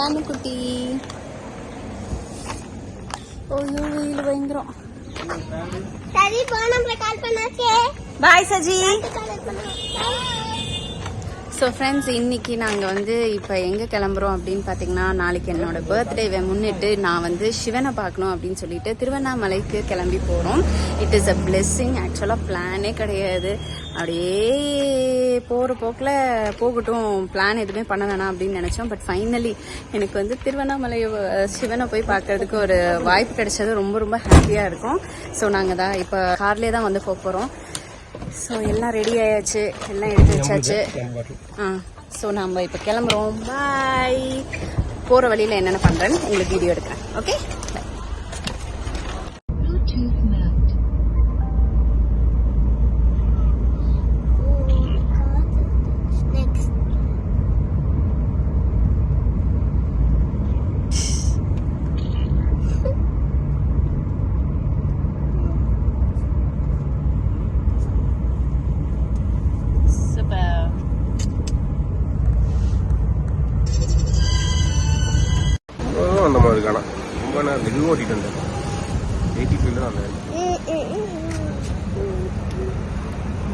தானுக்குட்டி. ஓய்யோ வெயில் பயங்கரம். பாய் Saji. So friends, இன்னைக்கு நாங்கள் வந்து இப்போ எங்கே கிளம்புறோம் அப்படின்னு பார்த்தீங்கன்னா, நாளைக்கு என்னோட பர்த்டேவை முன்னிட்டு நான் வந்து சிவனை பார்க்கணும் அப்படின்னு சொல்லிட்டு திருவண்ணாமலைக்கு கிளம்பி போகிறோம். It is a blessing. ஆக்சுவலாக பிளானே கிடையாது, அப்படியே போகிற போக்கில் போகட்டும், பிளான் எதுவுமே பண்ண வேணாம் அப்படின்னு நினச்சோம். பட் ஃபைனலி எனக்கு வந்து திருவண்ணாமலை சிவனை போய் பார்க்கறதுக்கு ஒரு வாய்ப்பு கிடைச்சது ரொம்ப ரொம்ப ஹாப்பியாக இருக்கும். ஸோ நாங்கள் தான் இப்போ கார்லேயே தான் வந்து போக போகிறோம். ஸோ எல்லாம் ரெடி ஆயாச்சு, எல்லாம் எடுத்து வச்சாச்சு. ஸோ நம்ம இப்போ கிளம்புறோம். பாய். போகிற வழியில் என்னென்ன பண்ணுறேன்னு உங்களுக்கு வீடியோ எடுக்கிறேன். ஓகே. அந்த மாதிரி காணும் ரொம்ப நான் மெதுவாக ஓட்டிட்டு வந்தேன். 80 தான் வந்தேன்.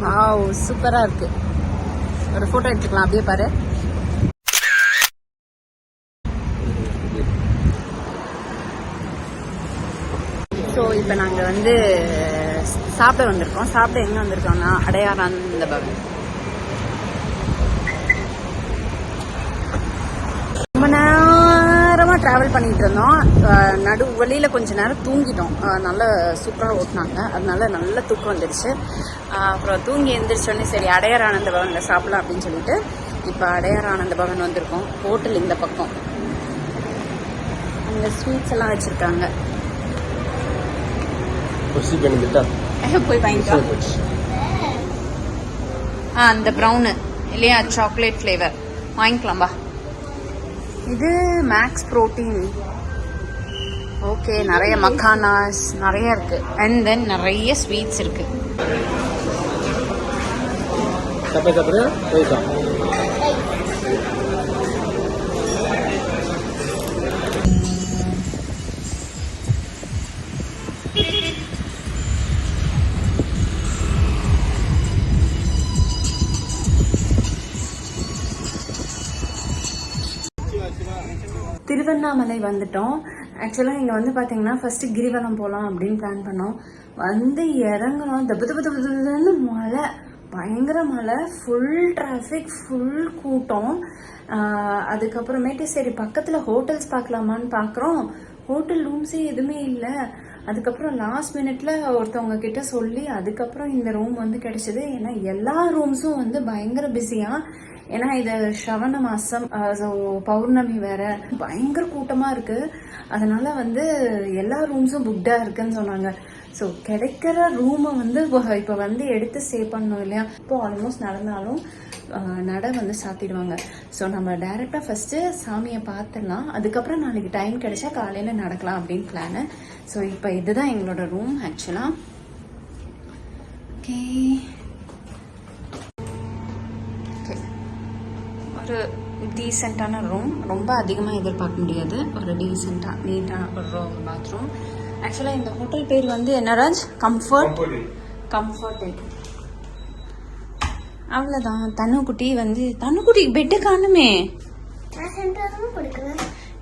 வாவ், சூப்பரா இருக்கு. ஒரு போட்டோ எடுத்துக்கலாம், அப்படியே பாரு. ஸோ இப்போ நாங்கள் வந்து சாப்பிட வந்திருக்கோம். சாப்பிட எங்கே வந்திருக்கோம்னா அடையாராந்த பவன். ரொம்ப நேரமாக ட்ராவல் பண்ணிட்டு இருந்தோம். நடு வழியில் கொஞ்ச நேரம் தூங்கிட்டோம். நல்லா சூப்பராக ஓட்டினாங்க, அதனால நல்ல தூக்கம் வந்துடுச்சு. அப்புறம் தூங்கி எழுந்திரிச்சோடனே சரி அடையார் ஆனந்த பவனில் சாப்பிடலாம் அப்படின்னு சொல்லிட்டு இப்போ அடையார் ஆனந்த பவன் வந்திருக்கோம். ஹோட்டல் இந்த பக்கம், அங்கே ஸ்வீட்ஸ் எல்லாம் வச்சுருக்காங்க. போய் வாங்கிக்கலாம். அந்த ப்ரௌனு இல்லையா, சாக்லேட் ஃப்ளேவர் வாங்கிக்கலாம்பா. இது மேக்ஸ் புரோட்டீன். ஓகே, நிறைய மக்கானாஸ் நிறைய இருக்கு. அண்ட் தென் நிறைய ஸ்வீட்ஸ் இருக்கு. திருவண்ணாமலை வந்துட்டோம். ஆக்சுவலாக இங்கே வந்து பார்த்தீங்கன்னா ஃபர்ஸ்ட் கிரிவலம் போகலாம் அப்படின்னு பிளான் பண்ணோம். வந்து இறங்கணும், தப்பு மழை, பயங்கர மழை, ஃபுல் டிராஃபிக், ஃபுல் கூட்டம். அதுக்கப்புறமேட்டு சரி பக்கத்தில் ஹோட்டல்ஸ் பார்க்கலாமான்னு பார்க்குறோம். ஹோட்டல் ரூம்ஸே எதுவுமே இல்லை. அதுக்கப்புறம் லாஸ்ட் மினிட்ல ஒருத்தவங்க கிட்ட சொல்லி அதுக்கப்புறம் இந்த ரூம் வந்து கிடைச்சது. ஏன்னா எல்லா ரூம்ஸும் வந்து பயங்கர பிஸியா. ஏன்னா இது ஸ்ரவண மாசம், பௌர்ணமி வேற, பயங்கர கூட்டமா இருக்கு. அதனால வந்து எல்லா ரூம்ஸும் புக்டா இருக்குன்னு சொன்னாங்க. ஸோ கிடைக்கிற ரூமை வந்து இப்போ வந்து எடுத்து ஸ்டே பண்ணோம் இல்லையா. இப்போ ஆல்மோஸ்ட் நடந்தாலும் நடை வந்து சாத்திடுவாங்க. ஸோ நம்ம டைரக்டா ஃபர்ஸ்ட் சாமியை பார்த்துடலாம், அதுக்கப்புறம் நாளைக்கு டைம் கிடைச்சா காலையில நடக்கலாம் அப்படின்னு பிளானு. ஸோ இப்போ இதுதான் எங்களோட ரூம் ஆக்சுவலா. ஓகே, ஒரு டீசெண்டான ரூம், ரொம்ப அதிகமாக எதிர்பார்க்க முடியாது. ஒரு டீசெண்டாக நீட்டான ஒரு ரூம், பாத்ரூம். ஆக்சுவலாக இந்த ஹோட்டல் பேர் வந்து என்ன ராஜ்? கம்ஃபர்ட். அவ்வளோதான். தனுக்குட்டி வந்து தனுக்குட்டி பெட்டு காணுமே.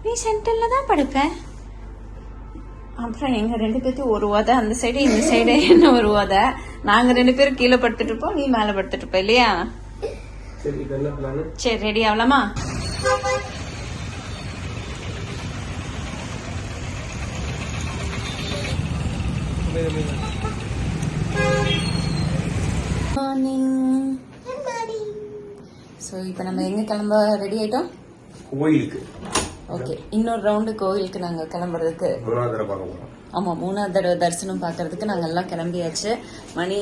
நீ சென்டர்ல தான் படுப்ப. அப்புறம் எங்க 2 பேர்த்தையும் ஒரு உதை, அந்த சைடு இந்த சைடு என்ன ஒரு உதை. நாங்க 2 பேரும் கீழே படுத்துட்டு இருப்போம், நீ மேல படுத்துட்டு இருப்ப இல்லையா. சரி, ரெடி ஆகலாமா? ஸோ இப்போ நம்ம எங்க கிளம்ப ரெடி ஆயிட்டோம்? கோயிலுக்கு. ஓகே, இன்னொரு ரவுண்டு கோயிலுக்கு நாங்கள் கிளம்புறதுக்கு. ஆமாம், 3வது தடவை தரிசனம் பார்க்கறதுக்கு நாங்கள் எல்லாம் கிளம்பியாச்சு. மணி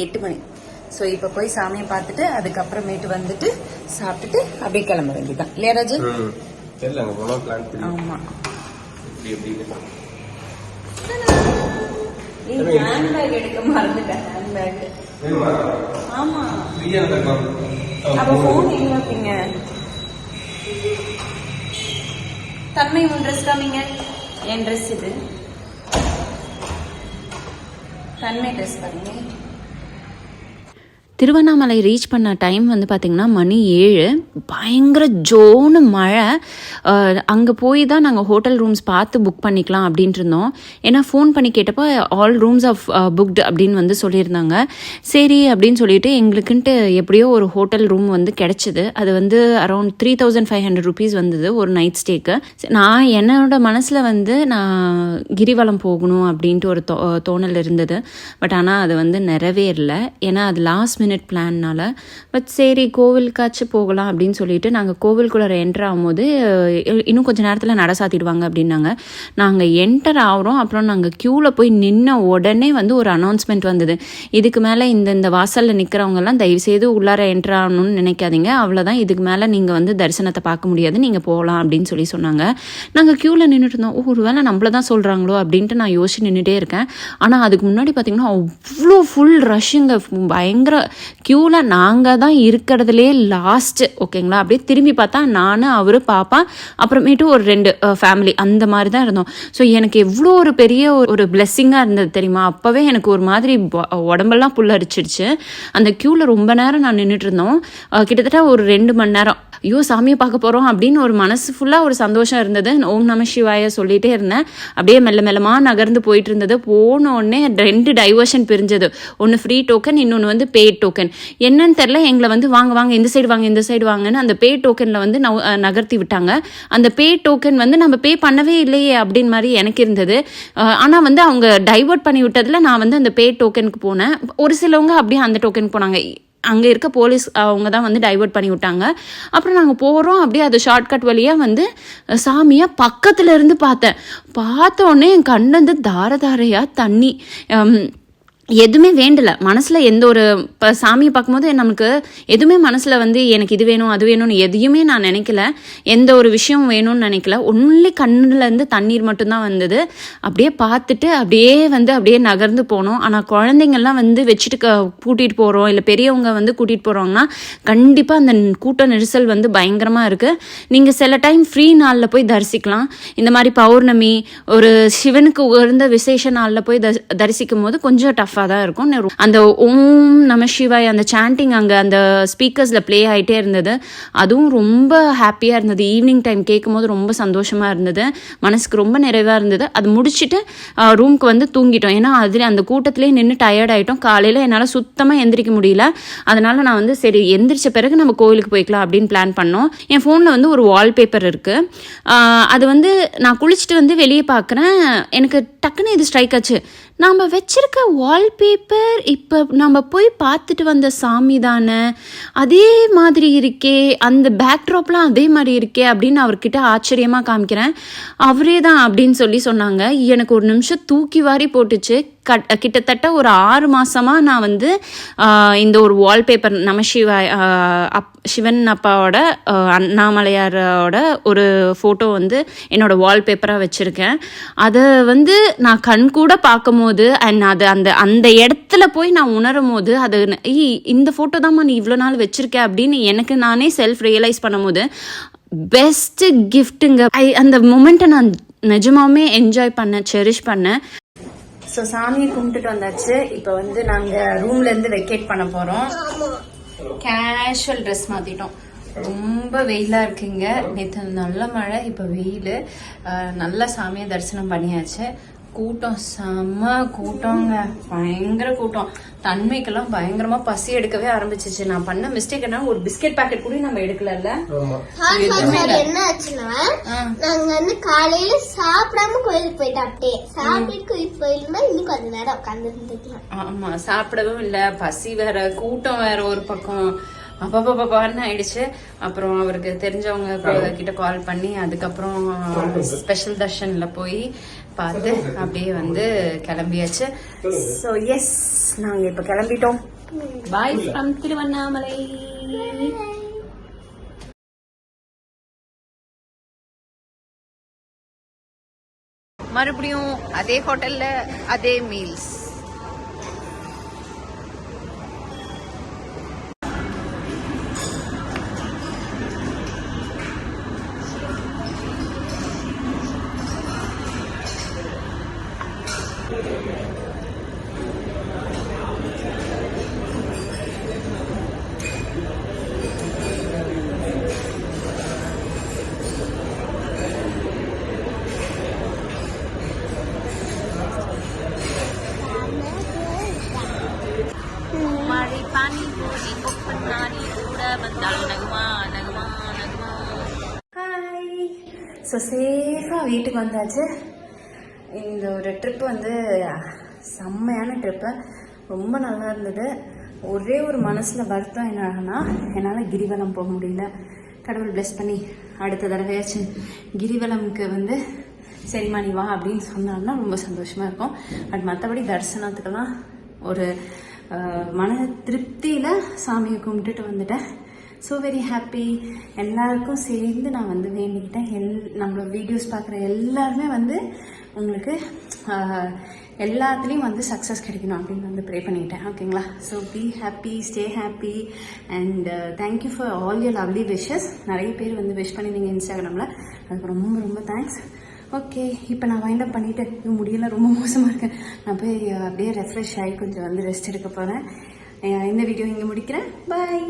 8 மணி. ஸோ இப்போ போய் சாமியை பார்த்துட்டு அதுக்கப்புறமேட்டு வந்துட்டு சாப்பிட்டுட்டு அப்படியே கிளம்ப வேண்டியதான் இல்லையா ராஜு? ஆமாம். ஹேண்ட்பேக் எடுக்க மறந்துட்டேன். ஹேண்ட்பேக். ஆமா, அப்ப போன் எங்க வைப்பீங்க? தன்மை உன் ட்ரெஸ் காமிங்க. என் ட்ரெஸ் இது. தன்மை ட்ரெஸ் பாருங்க. திருவண்ணாமலை ரீச் பண்ண டைம் வந்து பார்த்திங்கன்னா மணி 7. பயங்கர ஜோன்னு மழை. அங்கே போய் தான் நாங்கள் ஹோட்டல் ரூம்ஸ் பார்த்து புக் பண்ணிக்கலாம் அப்படின்ட்டு இருந்தோம். ஏன்னா ஃபோன் பண்ணி கேட்டப்போ ஆல் ரூம்ஸ் ஆஃப் புக்டு அப்படின்னு வந்து சொல்லியிருந்தாங்க. சரி அப்படின்னு சொல்லிட்டு எங்களுக்குன்ட்டு எப்படியோ ஒரு ஹோட்டல் ரூம் வந்து கிடச்சிது. அது வந்து அரௌண்ட் 3500 rupees வந்தது ஒரு நைட் ஸ்டேக்கு. நான் என்னோட மனசில் வந்து நான் கிரிவலம் போகணும் அப்படின்ட்டு ஒரு தோணல் இருந்தது. பட் ஆனால் அது வந்து நிறைவேறல. ஏன்னா அது லாஸ்ட் பிளான்னால. பட் சரி கோவிலுக்காச்சும் போகலாம் அப்படின்னு சொல்லிட்டு நாங்கள் கோவிலுக்குள்ளே என்டர் ஆகும்போது இன்னும் கொஞ்சம் நேரத்தில் நட சாத்திடுவாங்க அப்படின்னாங்க. நாங்கள் என்டர் ஆகிறோம். அப்புறம் நாங்கள் க்யூவில் போய் நின்ன உடனே வந்து ஒரு அனௌன்ஸ்மெண்ட் வந்தது. இதுக்கு மேலே இந்த வாசலில் நிற்கிறவங்கெல்லாம் தயவுசெய்து உள்ளார என்டர் ஆகணும்னு நினைக்காதீங்க, அவ்வளோதான், இதுக்கு மேலே நீங்கள் வந்து தரிசனத்தை பார்க்க முடியாது, நீங்கள் போகலாம் அப்படின்னு சொல்லி சொன்னாங்க. நாங்கள் க்யூவில் நின்றுட்டு இருந்தோம். ஒரு வேளை நம்மள தான் சொல்கிறாங்களோ அப்படின்ட்டு நான் யோசிச்சு நின்றுட்டே இருக்கேன். ஆனால் அதுக்கு முன்னாடி பார்த்திங்கன்னா அவ்வளோ ஃபுல் ரஷ்ஷுங்க. பயங்கர க்யூவில் நாங்கள் தான் இருக்கிறதுலே லாஸ்ட்டு. ஓகேங்களா? அப்படியே திரும்பி பார்த்தா நான், அவர், பாப்பா, அப்புறமேட்டு ஒரு 2 ஃபேமிலி அந்த மாதிரி தான் இருந்தோம். ஸோ எனக்கு எவ்வளோ ஒரு பெரிய ஒரு பிளெஸ்ஸிங்காக இருந்தது தெரியுமா? அப்போவே எனக்கு ஒரு மாதிரி உடம்பெல்லாம் புல்லரிச்சிடுச்சு. அந்த க்யூவில் ரொம்ப நேரம் நான் நின்றுட்டு இருந்தோம். கிட்டத்தட்ட ஒரு 2 மணி நேரம். ஐயோ சாமியை பார்க்க போகிறோம் அப்படின்னு ஒரு மனசு ஃபுல்லாக ஒரு சந்தோஷம் இருந்தது. ஓம் நம சிவாய சொல்லிகிட்டே இருந்தேன். அப்படியே மெல்ல மெல்லமாக நகர்ந்து போயிட்டு இருந்தது. போனோடனே 2 டைவர்ஷன் பிரிஞ்சது. ஒன்று ஃப்ரீ டோக்கன், இன்னொன்று வந்து பெய்ட் டோக்கன். என்னன்னு தெரில, எங்களை வந்து வாங்க வாங்க இந்த சைடு வாங்க இந்த சைடு வாங்கன்னு அந்த பே டோக்கனில் வந்து நகர்த்தி விட்டாங்க. அந்த பே டோக்கன் வந்து நம்ம பே பண்ணவே இல்லையே அப்படின்னு மாதிரி எனக்கு இருந்தது. ஆனால் வந்து அவங்க டைவர்ட் பண்ணி விட்டதில் நான் வந்து அந்த பே டோக்கனுக்கு போனேன். ஒரு சிலவங்க அப்படியே அந்த டோக்கனுக்கு போனாங்க. அங்கே இருக்க போலீஸ் அவங்க தான் வந்து டைவர்ட் பண்ணி விட்டாங்க. அப்புறம் நாங்கள் போகிறோம். அப்படியே அது ஷார்ட்கட் வழியாக வந்து சாமியை பக்கத்தில் இருந்து பார்த்தோன்னே என் கண்ணுந்து தார தாரையாக தண்ணி. எதுவுமே வேண்டலை மனசில். எந்த ஒரு இப்போ சாமியை பார்க்கும்போது நமக்கு எதுவுமே மனசில் வந்து எனக்கு இது வேணும் அது வேணும்னு எதையுமே நான் நினைக்கல. எந்த ஒரு விஷயம் வேணும்னு நினைக்கல. ஒன்லி கண்ணுலேருந்து தண்ணீர் மட்டும்தான் வந்தது. அப்படியே பார்த்துட்டு அப்படியே நகர்ந்து போனோம். ஆனால் குழந்தைங்கள்லாம் வந்து வச்சுட்டு கூட்டிகிட்டு போகிறோம், இல்லை பெரியவங்க வந்து கூட்டிகிட்டு போகிறோங்கன்னா கண்டிப்பாக அந்த கூட்ட நெரிசல் வந்து பயங்கரமாக இருக்குது. நீங்கள் சில டைம் ஃப்ரீ நாளில் போய் தரிசிக்கலாம். இந்த மாதிரி பௌர்ணமி, ஒரு சிவனுக்கு உயர்ந்த விசேஷ நாளில் போய் தரிசிக்கும் போது கொஞ்சம் டஃப் தான் இருக்கும். அந்த ஓம் நம சிவாய் அந்த சாண்டிங் அங்கே அந்த ஸ்பீக்கர்ஸில் ப்ளே ஆகிட்டே இருந்தது. அதுவும் ரொம்ப ஹாப்பியாக இருந்தது. ஈவினிங் டைம் கேட்கும் போது ரொம்ப சந்தோஷமாக இருந்தது. மனசுக்கு ரொம்ப நிறைவாக இருந்தது. அது முடிச்சுட்டு ரூம்க்கு வந்து தூங்கிட்டோம். ஏன்னா அதில் அந்த கூட்டத்திலே நின்று டயர்ட் ஆகிட்டோம். காலையில் என்னால் சுத்தமாக எந்திரிக்க முடியல. அதனால் நான் வந்து சரி எந்திரிச்ச பிறகு நம்ம கோவிலுக்கு போய்க்கலாம் அப்படின்னு பிளான் பண்ணோம். என் ஃபோனில் வந்து ஒரு வால்பேப்பர் இருக்குது. அது வந்து நான் குளிச்சுட்டு வந்து வெளியே பார்க்குறேன். எனக்கு டக்குன்னு இது ஸ்ட்ரைக் ஆச்சு. நாம் வச்சிருக்க வால்பேப்பர் இப்போ நம்ம போய் பார்த்துட்டு வந்த சாமி தானே, அதே மாதிரி இருக்கே, அந்த பேக்ட்ராப்லாம் அதே மாதிரி இருக்கே அப்படின்னு அவர்கிட்ட ஆச்சரியமாக காமிக்கிறேன். அவரே தான் அப்படின்னு சொன்னாங்க. எனக்கு ஒரு நிமிஷம் தூக்கி வாரி போட்டுச்சு. கிட்டத்தட்ட ஒரு 6 மாதமாக நான் வந்து இந்த ஒரு வால்பேப்பர் நமசிவாய் சிவன் அப்பாவோட அண்ணாமலையாரோட ஒரு ஃபோட்டோ வந்து என்னோடய வால்பேப்பராக வச்சுருக்கேன். அதை வந்து நான் கண் கூட பார்க்கும் போது அது அந்த இடத்துல போய் நான் உணரும் போது அது இந்த ஃபோட்டோ தான்மா நீ இவ்வளோ நாள் வச்சுருக்க அப்படின்னு எனக்கு நானே செல்ஃப் ரியலைஸ் பண்ணும் போது பெஸ்ட்டு கிஃப்ட்டுங்க. அந்த மொமெண்ட்டை நான் நிஜமாவே என்ஜாய் பண்ணேன், செரிஷ் பண்ணேன். ஸோ சாமியை கும்பிட்டுட்டு வந்தாச்சு. இப்போ வந்து நாங்கள் ரூம்லேருந்து வெக்கேட் பண்ண போகிறோம். கேஷுவல் ட்ரெஸ் மாற்றிட்டோம். ரொம்ப வெயிலாக இருக்குங்க. நேற்று நல்ல மழை, இப்போ வெயில். நல்லா சாமியை தரிசனம் பண்ணியாச்சு. கூட்டம் செம்ம கூட்டங்க, பயங்கர கூட்டம். தன்மைக்கெல்லாம் பயங்கரமா பசி எடுக்கவே ஆரம்பிச்சிச்சு. நான் பண்ண மிஸ்டேக் என்ன, ஒரு பிஸ்கெட் பாக்கெட் கூட நம்ம எடுக்கல. என்ன ஆச்சுன்னா நாங்க வந்து காலையில சாப்பிடாம கோயிலுக்கு போயிட்டோம். அப்படியே சாப்பிட்டு கோயிலுக்கு போயிருந்தா இன்னும் கொஞ்ச நேரம் உட்காந்து இருந்துக்கலாம். ஆமா, சாப்பிடவும் இல்ல, பசி வேற, கூட்டம் வேற ஒரு பக்கம். அப்பப்பான்னு ஆயிடுச்சு. அப்புறம் அவருக்கு தெரிஞ்சவங்க கிட்ட கால் பண்ணி அதுக்கப்புறம் ஸ்பெஷல் தர்ஷன்ல போய் பார்த்து அப்படியே வந்து கிளம்பியாச்சு. ஸோ எஸ், நாங்க இப்ப கிளம்பிட்டோம். Bye from Tiruvannamalai. மறுபடியும் அதே ஹோட்டல்ல அதே மீல்ஸ். மழை பானி போடி புக் பண்ணாடி கூட வந்தாலும் நகுமா நகுமா நகுமா. ஹாய். ஸோ சேஃபாக வீட்டுக்கு வந்தாச்சு. இந்த ஒரு ட்ரிப்பு வந்து செம்மையான ட்ரிப்பு, ரொம்ப நல்லா இருந்தது. ஒரே ஒரு மனசில் வருத்தம் என்னன்னா, என்னால் கிரிவலம் போக முடியல. கடவுள் பிளெஸ் பண்ணி அடுத்த தடவையாச்சும் கிரிவலமுக்கு வந்து சரிம்மா நீ வா அப்படின்னு சொன்னாங்கன்னா ரொம்ப சந்தோஷமாக இருக்கும். பட் மற்றபடி தரிசனத்துக்கெல்லாம் ஒரு மன திருப்தியில் சாமியை கும்பிட்டுட்டு வந்துட்டேன். So very happy. எல்லாருக்கும் சேர்ந்து நான் வந்து வேண்டிக்கிட்டேன். நம்மளோட வீடியோஸ் பார்க்குற எல்லாருமே வந்து உங்களுக்கு எல்லாத்துலேயும் வந்து சக்ஸஸ் கிடைக்கணும் அப்படின்னு வந்து ப்ரே பண்ணிக்கிட்டேன். ஓகேங்களா? So be happy, stay happy and thank you for all your lovely wishes. நிறைய பேர் வந்து விஷ் பண்ணியிருந்தீங்க இன்ஸ்டாகிராமில், அதுக்கு ரொம்ப ரொம்ப தேங்க்ஸ். ஓகே, இப்போ நான் வைண்ட் அப் பண்ணிவிட்டு முடியல, ரொம்ப மோசமாக இருக்கேன். நான் போய் அப்படியே ரெஃப்ரெஷ் ஆகி கொஞ்சம் வந்து ரெஸ்ட் எடுக்க போகிறேன். இந்த வீடியோ இங்கே முடிக்கிறேன். பாய்.